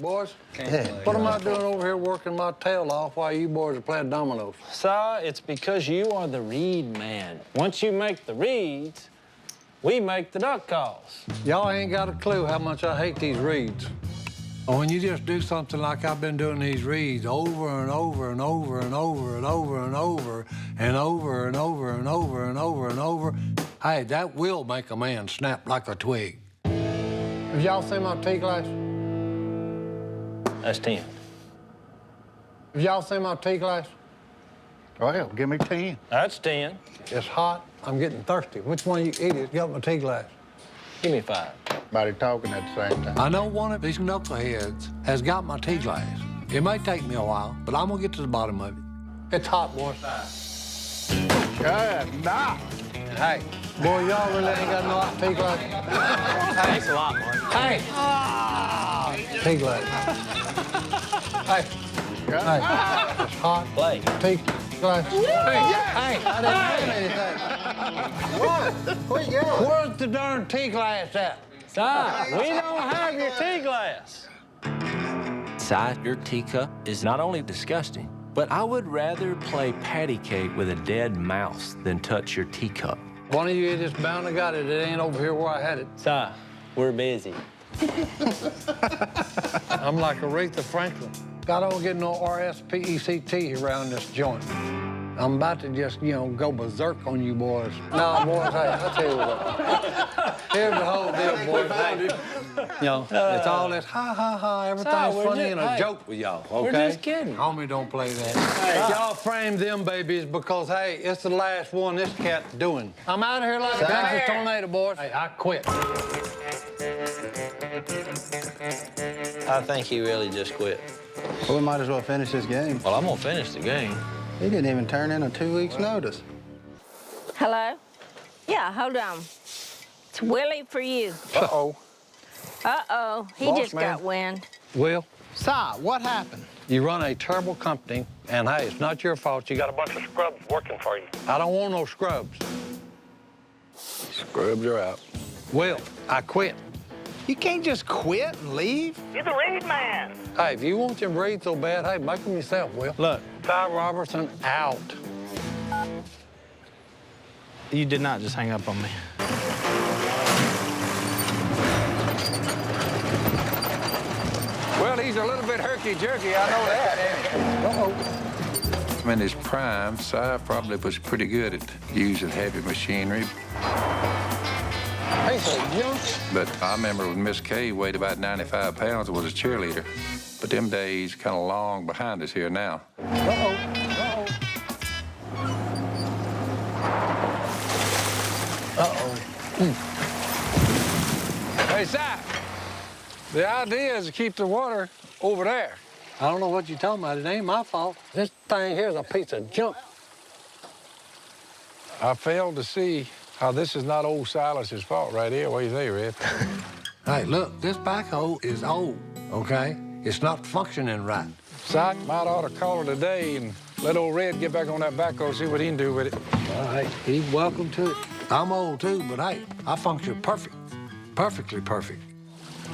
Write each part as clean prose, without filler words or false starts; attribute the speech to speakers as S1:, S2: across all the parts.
S1: boys. What am I doing over here working my tail off while you boys are playing dominoes?
S2: Sir, it's because you are the reed man. Once you make the reeds, we make the duck calls.
S1: Y'all ain't got a clue how much I hate these reeds. When you just do something like I've been doing these reeds over and over and over and over and over and over and over and over and over and over and over, hey, that will make a man snap like a twig. Have y'all seen my tea glass?
S2: That's 10.
S1: Have y'all seen my tea glass?
S3: Well, give me 10.
S2: That's 10.
S1: It's hot. I'm getting thirsty. Which one of you idiots got my tea glass?
S2: Give me 5.
S3: Everybody talking at the same time.
S1: I know one of these knuckleheads has got my tea glass. It may take me a while, but I'm gonna get to the bottom of it. It's hot, boys.
S3: Good, nah.
S1: Hey, boy, y'all really ain't got no hot tea glass.
S2: Thanks a lot, Mark.
S1: Hey! Tea glass. Hey. Hey. It's hot.
S2: Play.
S1: Tea glass. Hey, I didn't do anything. What? Where you going? Where's the darn tea glass at?
S2: Sir, we don't have your tea glass.
S4: Si, your teacup is not only disgusting, but I would rather play patty cake with a dead mouse than touch your teacup.
S1: One of you idiots bound to got it. It ain't over here where I had it.
S2: Sir, we're busy.
S1: I'm like Aretha Franklin. I don't get no R-S-P-E-C-T around this joint. I'm about to just, go berserk on you boys. No, boys, hey, I'll tell you what. Here's the whole deal, boys. Hey, it's all this ha-ha-ha, everything's
S2: we're
S1: funny
S2: just-
S1: and a
S2: hey,
S1: joke with y'all, okay?
S2: we're just kidding.
S1: Homie, don't play that. Hey, y'all frame them babies because, hey, it's the last one this cat's doing. I'm out of here like a Texas tornado, boys. Hey, I quit.
S2: I think he really just quit.
S5: Well, we might as well finish this game.
S2: Well, I'm gonna finish the game.
S5: He didn't even turn in a 2 weeks' notice.
S6: Hello? Yeah, hold on. It's Willie for you.
S1: Uh-oh.
S6: Uh-oh, he
S1: Boss
S6: just
S1: man.
S6: got wind.
S1: Will,
S5: Si, what happened?
S1: you run a terrible company, and, hey, it's not your fault. You got a bunch of scrubs working for you. I don't want no scrubs. Scrubs are out. Will, I quit.
S5: You can't just quit and leave.
S7: You're the reed man.
S1: Hey, if you want them reeds so bad, hey, make them yourself, Will.
S2: Look,
S1: Ty Robertson out.
S2: you did not just hang up on me.
S1: Well, he's a little bit herky-jerky, I know that, ain't he?
S8: In his prime, Si probably was pretty good at using heavy machinery.
S1: Hey, so young.
S8: But I remember when Miss Kay weighed about 95 pounds and was a cheerleader. But them days kind of long behind us here now.
S1: Hey, Si, the idea is to keep the water over there. I don't know what you're talking about. It ain't my fault. This thing here is a piece of junk.
S9: I failed to see how this is not old Silas's fault right here. What do you think, Red?
S1: Hey, look, this backhoe is old, okay? It's not functioning right.
S9: Sight might ought to call it a day and let old Red get back on that backhoe and see what he can do with it.
S1: All right, he's welcome to it. I'm old too, but hey, I function perfect. Perfectly perfect.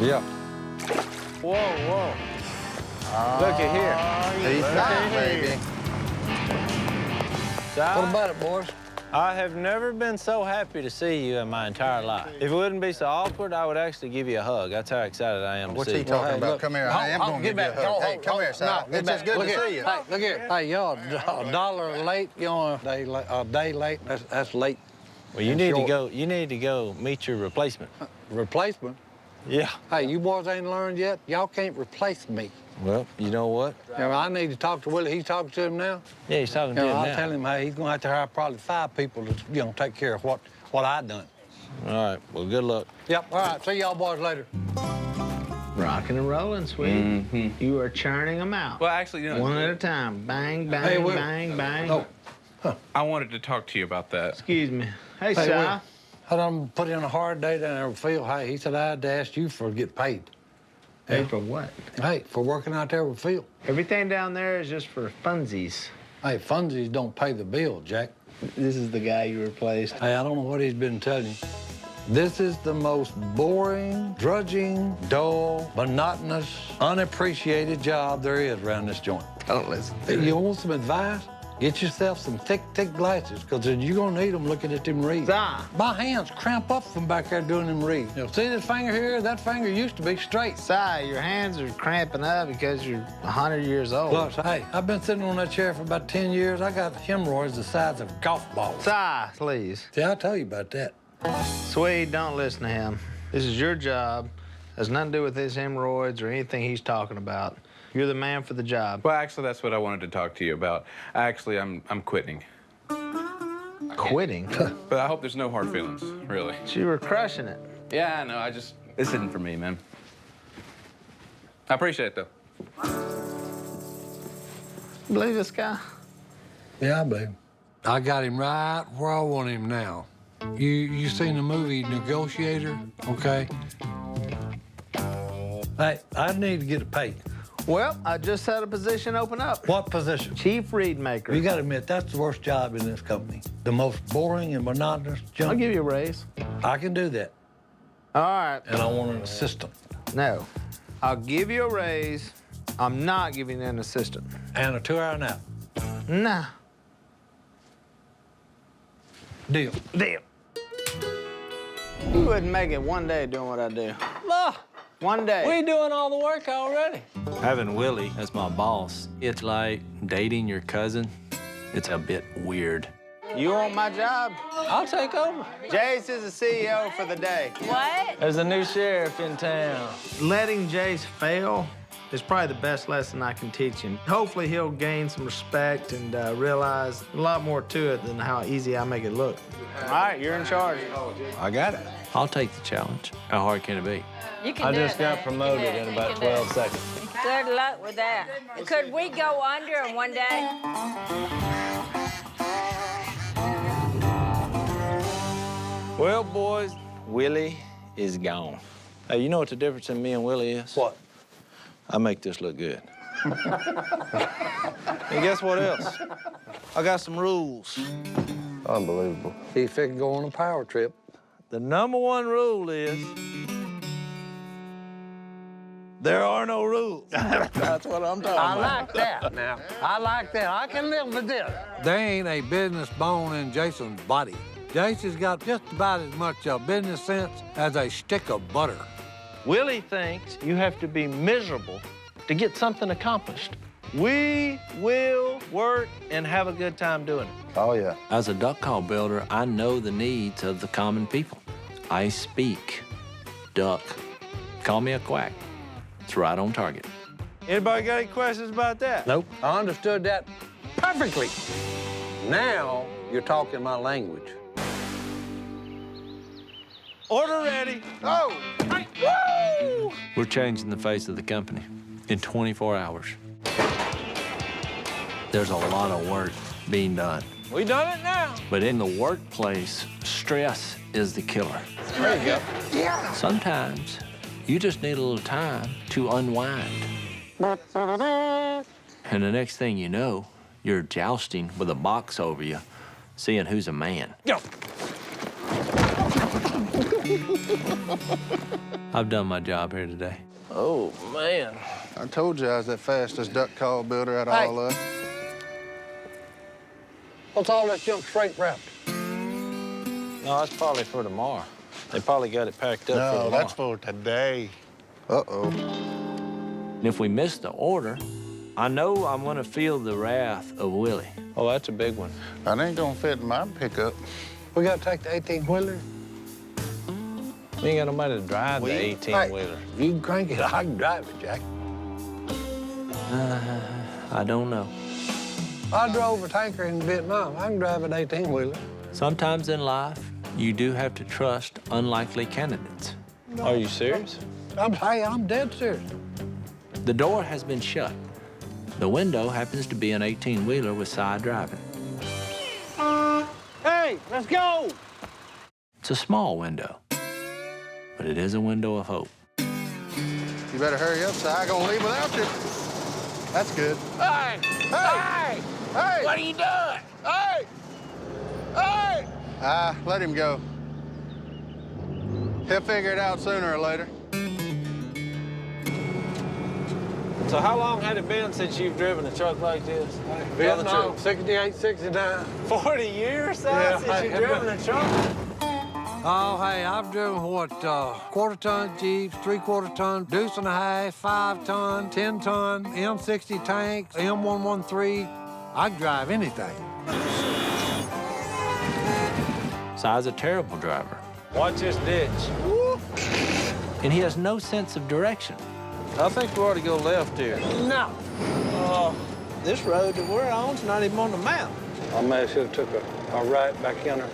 S9: Yeah.
S2: Whoa, whoa.
S9: Look at here.
S5: He's fine, baby.
S1: What about it, boys?
S2: I have never been so happy to see you in my entire life. If it wouldn't be so awkward, I would actually give you a hug. That's how excited I am to
S5: What's
S2: see
S5: he
S2: you.
S5: talking
S1: hey,
S5: about?
S1: look.
S5: Come here. I am
S1: Hold-
S5: going to
S1: get
S5: give you a
S1: back.
S5: hug.
S1: Hold-
S5: Hey,
S1: hold-
S5: come here,
S1: hold-
S5: Si.
S1: no,
S5: It's
S1: get
S5: just
S1: back.
S5: good
S1: Look
S5: to
S1: here.
S5: see you.
S1: Hey, look here. Hey, y'all, a dollar late, a day late. That's late.
S2: Well, you
S1: And
S2: need to
S1: short.
S2: go. You need to go meet your replacement.
S1: Replacement?
S2: Yeah.
S1: Hey, you boys ain't learned yet. Y'all can't replace me.
S2: Well, you know what?
S1: I need to talk to Willie. He's talking to him now.
S2: Yeah, he's talking to him
S1: I'll
S2: now.
S1: tell him, hey, he's gonna have to hire probably 5 people to, take care of what I done.
S2: All right. Well, good luck.
S1: Yep. All right. See y'all boys later.
S10: Rocking and rolling, sweetie. You are churning them out.
S11: Well, actually,
S10: One at a time. Bang, bang,
S1: Hey, Will.
S10: bang, bang.
S1: Oh.
S11: I wanted to talk to you about that.
S10: Excuse me. Hey,
S1: Hey,
S10: Si.
S1: Will. I done put in a hard day down there with Phil. Hey, he said I had to ask you for to get paid.
S10: Hey, for what?
S1: Hey, for working out there with Phil.
S10: Everything down there is just for funsies.
S1: Hey, funsies don't pay the bill, Jack.
S10: This is the guy you replaced.
S1: Hey, I don't know what he's been telling you, This is the most boring, drudging, dull, monotonous, unappreciated job there is around this joint.
S5: Don't listen to
S1: You want some advice? Get yourself some thick glasses, because you're going to need them looking at them reeds.
S5: Si.
S1: My hands cramp up from back there doing them reeds. You know, see this finger here? That finger used to be straight.
S5: Si, your hands are cramping up because you're 100 years old.
S1: Plus, hey, I've been sitting on that chair for about 10 years. I got hemorrhoids the size of golf balls.
S5: Si, please.
S1: See, I'll tell you about that.
S5: Swede, don't listen to him. This is your job. Has nothing to do with his hemorrhoids or anything he's talking about. You're the man for the job.
S11: Well, actually, that's what I wanted to talk to you about. Actually, I'm quitting.
S5: Quitting?
S11: But I hope there's no hard feelings, really.
S5: You were crushing it.
S11: Yeah, I know. This isn't for me, man. I appreciate it, though.
S5: Believe this guy?
S1: Yeah, I believe him. I got him right where I want him now. You seen the movie Negotiator? Okay. Hey, I need to get a pay.
S5: Well, I just had a position open up.
S1: What position?
S5: Chief reed maker.
S1: You got to admit, that's the worst job in this company. The most boring and monotonous junk.
S5: I'll give you a raise.
S1: I can do that.
S5: All right.
S1: And I want an assistant.
S5: No. I'll give you a raise. I'm not giving you an assistant.
S1: And a 2-hour nap.
S5: Nah.
S1: Deal.
S5: Deal. You wouldn't make it one day doing what I do.
S2: Look,
S5: One day.
S2: we doing all the work already.
S4: Having Willie as my boss, it's like dating your cousin. It's a bit weird.
S5: You want my job?
S2: I'll take over.
S5: Jace is the CEO for the day.
S6: What?
S2: There's a new sheriff in town.
S5: Letting Jace fail is probably the best lesson I can teach him. Hopefully he'll gain some respect and realize a lot more to it than how easy I make it look. All right, you're in charge.
S1: I got it.
S4: I'll take the challenge. How hard can it be?
S6: You can
S2: I
S6: do
S2: just
S6: it,
S2: got
S6: man.
S2: promoted
S6: You can do
S2: in
S6: it.
S2: about
S6: You can do
S2: 12
S6: it.
S2: seconds.
S6: Good luck with that. Could we go under in one day?
S2: Well, boys, Willie is gone. Hey, you know what the difference in me and Willie is?
S1: What?
S2: I make this look good. And guess what else? I got some rules.
S3: Unbelievable.
S1: He figured go on a power trip.
S2: The #1 rule is there are no rules.
S5: That's what I'm talking
S1: I like that now. I like that. I can live with this. There ain't a business bone in Jason's body. Jason's got just about as much business sense as a stick of butter.
S2: Willie thinks you have to be miserable to get something accomplished. We will work and have a good time doing it.
S3: Oh, yeah.
S4: As a duck call builder, I know the needs of the common people. I speak duck. Call me a quack. It's right on target.
S2: Anybody got any questions about that?
S1: Nope. I understood that perfectly. Now you're talking my language.
S2: Order ready.
S5: Oh!
S2: Woo!
S4: We're changing the face of the company in 24 hours. There's a lot of work being done.
S2: We done it now.
S4: But in the workplace, stress is the killer.
S2: There you go.
S4: Sometimes you just need a little time to unwind. And the next thing you know, you're jousting with a box over you, seeing who's a man.
S2: Go.
S4: I've done my job here today.
S2: Oh, man.
S3: I told you I was the fastest duck call builder out of
S1: Hey.
S3: all of us.
S1: What's all that junk shrink wrapped?
S2: No, that's probably for tomorrow. They probably got it packed up for
S3: No,
S2: tomorrow.
S3: that's for today. Uh-oh.
S4: And if we miss the order, I know I'm gonna feel the wrath of Willie.
S2: Oh, that's a big one.
S3: That ain't gonna fit in my pickup.
S1: We gotta take the 18-wheeler.
S2: We ain't got nobody to drive the 18-wheeler.
S1: If you can crank it, I can drive it, Jack.
S4: I don't know.
S1: I drove a tanker in Vietnam. I can drive an 18-wheeler.
S4: Sometimes in life, you do have to trust unlikely candidates.
S2: Are you serious?
S1: I'm dead serious.
S4: The door has been shut. The window happens to be an 18-wheeler with side driving.
S2: Hey, let's go!
S4: It's a small window, but it is a window of hope.
S3: You better hurry up, Si. I'm gonna leave without you. That's good.
S2: Hey!
S3: Hey! Hey!
S2: What are you doing?
S3: Hey! Hey! Let him go. He'll figure it out sooner or later.
S2: So how long had it been since you've driven a truck like this?
S1: Vietnam, 68, 69.
S2: 40 years, son,
S1: Yeah,
S2: since you've driven a truck?
S1: Oh, hey, I've driven what, quarter-ton Jeeps, three-quarter-ton, deuce and a half, 5-ton, 10-ton, M60 tanks, M113. I can drive anything.
S4: Si's a terrible driver,
S2: Watch this ditch.
S4: and he has no sense of direction.
S2: I think we ought to go left here.
S1: No.
S2: This road that we're on's not even on the map.
S1: I may have should have took a right back yonder.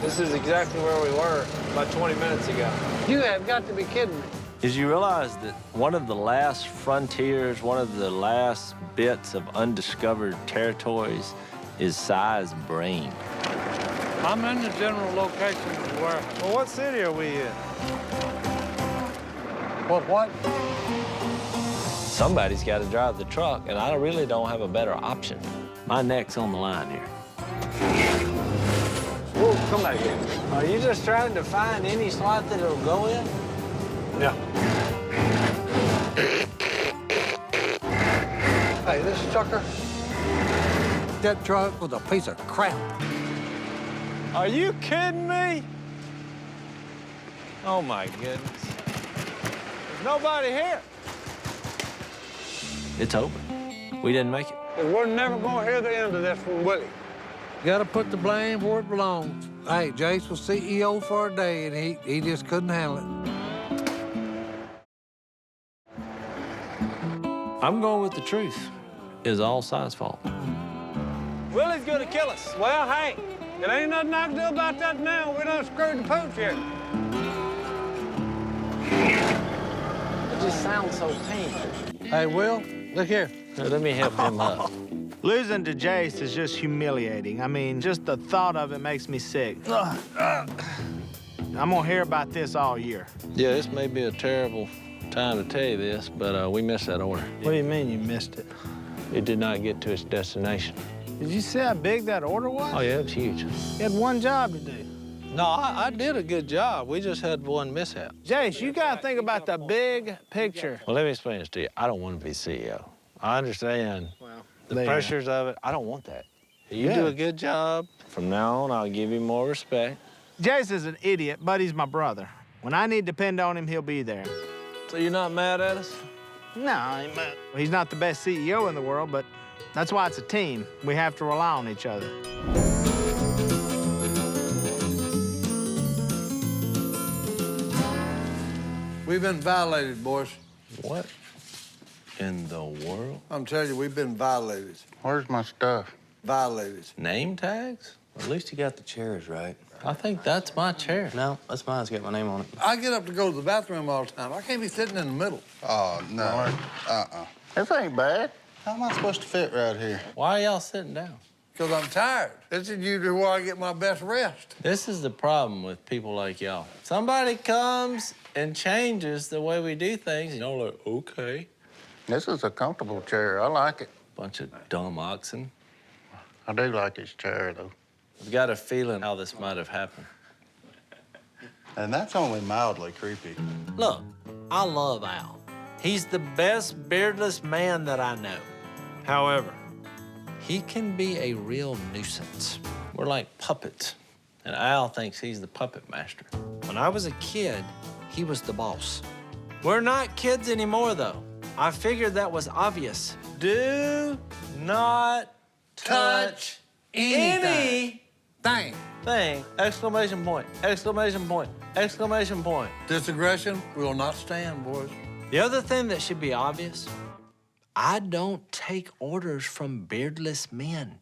S2: This is exactly where we were about 20 minutes ago.
S1: You have got to be kidding me.
S4: Did you realize that one of the last frontiers, one of the last bits of undiscovered territories is Si's brain?
S1: I'm in the general location of the warehouse.
S2: Well, what city are we in?
S1: What?
S4: Somebody's got to drive the truck, and I really don't have a better option. My neck's on the line here.
S1: Whoa, come back here.
S2: Are you just trying to find any slot that it'll go in?
S1: Yeah. Hey, this sucker. That truck was a piece of crap.
S2: Are you kidding me? Oh, my goodness. There's nobody here.
S4: It's over. We didn't make it.
S1: We're never going to hear the end of this from Willie. You got to put the blame where it belongs. Hey, Jace was CEO for a day, and he just couldn't handle it.
S4: I'm going with the truth. It's all Si's fault.
S2: Willie's gonna kill us.
S1: Well, hey, it ain't nothing I can do about that now. We done screwed the pooch here.
S2: It just sounds so painful.
S1: Hey, Will, look here.
S4: Let me help him up.
S5: Losing to Jace is just humiliating. I mean, just the thought of it makes me sick. I'm gonna hear about this all year.
S2: Yeah, this may be a terrible time to tell you this, but we missed that order.
S5: What do you mean you missed it?
S2: It did not get to its destination.
S5: Did you see how big that order was?
S2: Oh, yeah, it was huge.
S5: You had one job to do.
S2: No, I did a good job. We just had one mishap.
S5: Jace, you gotta think about the big picture.
S2: Well, let me explain this to you. I don't want to be CEO. I understand the pressures of it. I don't want that. You do a good job. From now on, I'll give you more respect.
S5: Jace is an idiot, but he's my brother. When I need to depend on him, he'll be there.
S2: So you're not mad at us?
S5: No, I ain't mad. He's not the best CEO in the world, but that's why it's a team. We have to rely on each other.
S1: We've been violated, boys.
S2: What in the world?
S1: I'm telling you, we've been violated.
S3: Where's my stuff?
S1: Violated.
S2: Name tags?
S7: At least you got the chairs right.
S2: I think that's my chair.
S7: No, that's mine. It's got my name on it.
S1: I get up to go to the bathroom all the time. I can't be sitting in the middle.
S3: Oh, no. This ain't bad. How am I supposed to fit right here?
S2: Why are y'all sitting down?
S1: Because I'm tired. This is usually where I get my best rest.
S2: This is the problem with people like y'all. Somebody comes and changes the way we do things, and y'all are like, okay.
S3: This is a comfortable chair. I like it.
S2: Bunch of dumb oxen.
S3: I do like this chair, though.
S2: I've got a feeling how this might have happened.
S3: And that's only mildly creepy.
S4: Look, I love Al. He's the best beardless man that I know. However, he can be a real nuisance. We're like puppets, and Al thinks he's the puppet master. When I was a kid, he was the boss. We're not kids anymore, though. I figured that was obvious. Do not touch anything. Exclamation point, exclamation point, exclamation point.
S1: This aggression will not stand, boys.
S4: The other thing that should be obvious, I don't take orders from beardless men,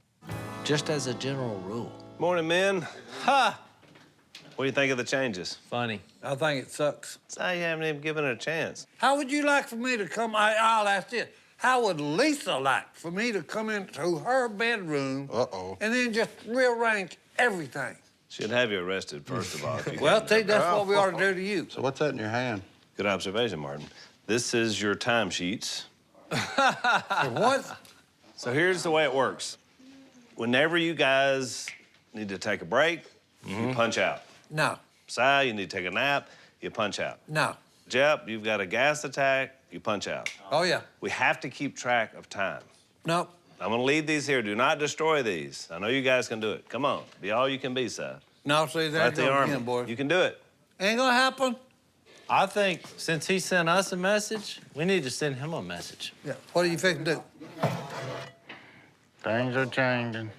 S4: just as a general rule.
S12: Morning, men. Ha! What do you think of the changes?
S2: Funny.
S1: I think it sucks.
S12: So you haven't even given it a chance.
S1: How would you like for me to come? I'll ask this. How would Lisa like for me to come into her bedroom and then just rearrange everything?
S12: She'd have you arrested, first of all.
S1: Well, see, that's what we ought to do to you.
S3: So what's that in your hand?
S12: Good observation, Martin. This is your timesheets.
S1: What?
S12: So here's the way it works. Whenever you guys need to take a break, you punch out.
S1: No.
S12: Si, you need to take a nap, you punch out.
S1: No.
S12: Jep, you've got a gas attack, you punch out.
S1: Oh, yeah.
S12: We have to keep track of time.
S1: No.
S12: I'm gonna leave these here. Do not destroy these. I know you guys can do it. Come on, be all you can be, Seth.
S1: No, see, there
S12: Like the
S1: goes
S12: Army.
S1: again, boy.
S12: You can do it.
S1: Ain't gonna happen.
S4: I think since he sent us a message, we need to send him a message.
S1: Yeah. What are you fixing to do?
S3: Things are changing.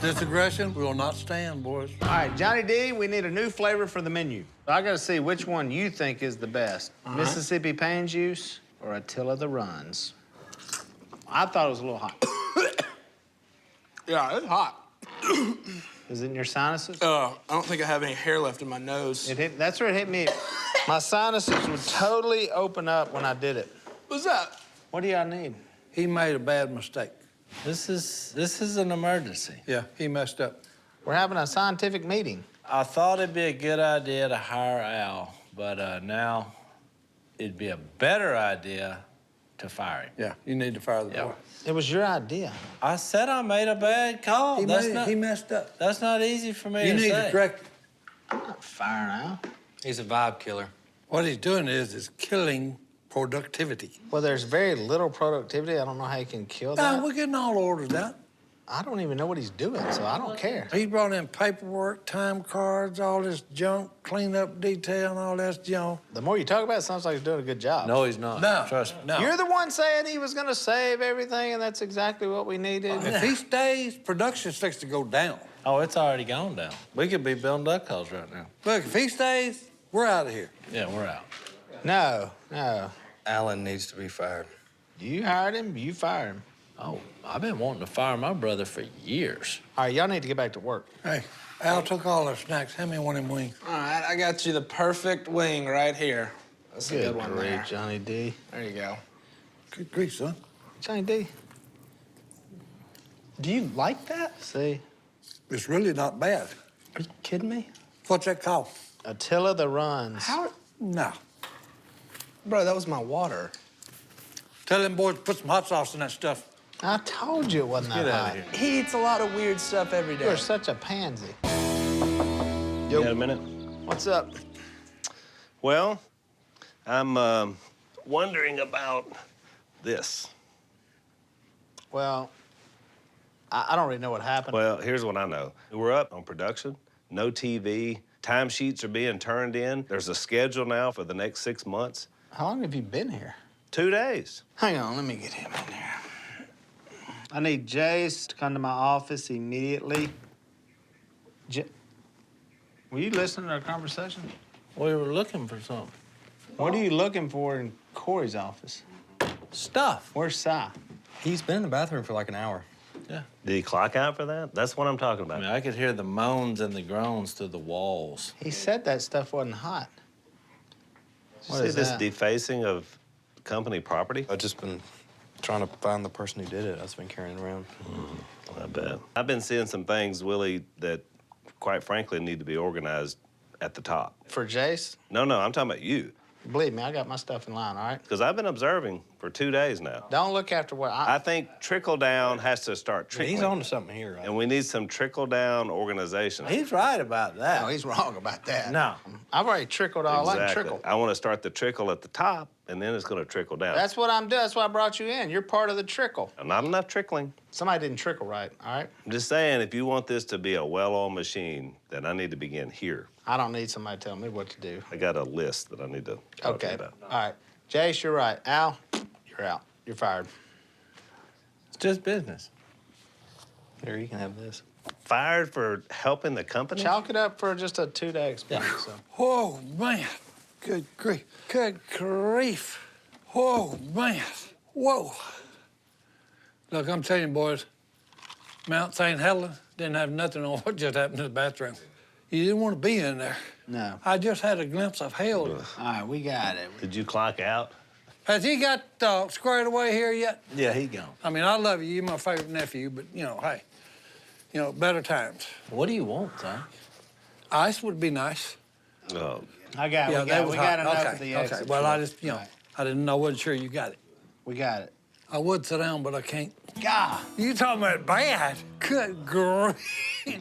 S1: This aggression will not stand, boys.
S5: All right, Johnny D, we need a new flavor for the menu. I gotta see which one you think is the best. Mississippi Pain Juice or Attila the Runs? I thought it was a little hot.
S13: Yeah, it's hot.
S5: Is it in your sinuses?
S13: I don't think I have any hair left in my nose.
S5: That's where it hit me. My sinuses would totally open up when I did it.
S13: What's that?
S5: What do y'all need?
S1: He made a bad mistake.
S4: This is an emergency.
S1: Yeah, he messed up.
S5: We're having a scientific meeting.
S4: I thought it'd be a good idea to hire Al, but now it'd be a better idea to fire him.
S1: Yeah, you need to fire the boy.
S5: It was your idea.
S4: I said I made a bad call.
S1: He messed up.
S4: That's not easy for me
S1: You
S4: to
S1: need
S4: say.
S1: to correct.
S5: I'm not firing Al.
S7: He's a vibe killer.
S1: What he's doing is killing productivity.
S5: Well, there's very little productivity. I don't know how you can kill that.
S1: No, we're getting all orders out.
S5: I don't even know what he's doing, so I don't care.
S1: He brought in paperwork, time cards, all this junk, cleanup detail, and all that junk.
S5: The more you talk about it, it sounds like he's doing a good job.
S4: No, he's not.
S1: No,
S4: Trust me.
S1: no.
S5: You're the one saying he was gonna save everything, and that's exactly what we needed.
S1: If he stays, production's fixed to go down.
S4: Oh, it's already gone down. We could be building duck calls right now.
S1: Look, if he stays, we're out of here.
S4: Yeah, we're out.
S5: No.
S7: Alan needs to be fired.
S5: You hired him, you fired him.
S4: Oh, I've been wanting to fire my brother for years.
S5: All right, y'all need to get back to work.
S1: Hey, Al took all our snacks. Hand me one of them wings.
S13: All right, I got you the perfect wing right here. That's a good one
S5: grief,
S13: there.
S5: Johnny D.
S13: There you go.
S1: Good grief, son.
S5: Johnny D.
S13: Do you like that?
S5: See?
S1: It's really not bad.
S13: Are you kidding me?
S1: What's that called?
S5: Attila the Runs.
S13: How?
S1: No.
S13: Bro, that was my water.
S1: Tell them boys to put some hot sauce in that stuff.
S5: I told you it wasn't that hot.
S13: He eats a lot of weird stuff every day.
S5: You're such a pansy.
S12: You got a minute?
S5: What's up?
S12: Well, I'm wondering about this.
S5: Well, I don't really know what happened.
S12: Well, here's what I know. We're up on production, no TV, timesheets are being turned in. There's a schedule now for the next 6 months.
S5: How long have you been here?
S12: 2 days.
S5: Hang on, let me get him in here. I need Jace to come to my office immediately. Were you listening to our conversation?
S4: We were looking for something.
S5: What are you looking for in Corey's office?
S4: Stuff.
S5: Where's Si?
S7: He's been in the bathroom for like an hour.
S4: Yeah.
S12: Did he clock out for that? That's what I'm talking about.
S4: I mean, I could hear the moans and the groans through the walls.
S5: He said that stuff wasn't hot.
S12: Did you
S5: What
S12: see
S5: is
S12: this
S5: that?
S12: defacing of company property?
S7: I've just been trying to find the person who did it. I've been carrying it around.
S12: I bet. I've been seeing some things, Willie, that quite frankly need to be organized at the top.
S5: For Jace?
S12: No, I'm talking about you.
S5: Believe me, I got my stuff in line, all right?
S12: Because I've been observing for 2 days now.
S5: Don't look after what
S12: I think trickle down has to start trickling.
S7: He's on to something here, right?
S12: And we need some trickle down organization.
S4: He's right about that.
S5: No, he's wrong about that.
S4: No.
S5: I've already trickled all I can trickle.
S12: I want to start the trickle at the top, and then it's going to trickle down.
S5: That's what I'm doing. That's why I brought you in. You're part of the trickle.
S12: Not enough trickling.
S5: Somebody didn't trickle right, all right?
S12: I'm just saying, if you want this to be a well-oiled machine, then I need to begin here.
S5: I don't need somebody to tell me what to do.
S12: I got a list that I need to talk to you
S5: Okay.
S12: about.
S5: All right. Jace, you're right. Al, you're out. You're fired.
S4: It's just business.
S7: Here, you can have this.
S12: Fired for helping the company?
S5: Chalk it up for just a 2-day experience. So.
S1: Oh, man. Good grief. Good grief. Oh, man. Whoa. Look, I'm telling you, boys, Mount St. Helena didn't have nothing on what just happened in the bathroom. You didn't want to be in there.
S5: No.
S1: I just had a glimpse of hell.
S5: All right, we got it.
S12: Did you clock out?
S1: Has he got squared away here yet?
S4: Yeah, he gone.
S1: I mean, I love you. You're my favorite nephew, but, hey, better times.
S4: What do you want, Zach?
S1: Ice would be nice.
S12: Oh.
S5: I got it.
S1: that
S5: We
S1: was
S5: got
S1: hot.
S5: enough
S1: Okay,
S5: of the
S1: okay.
S5: exit.
S1: Well, I just,
S5: Right.
S1: I wasn't sure you got it.
S5: We got it.
S1: I would sit down, but I can't.
S5: God.
S1: You talking about bad? Good grief.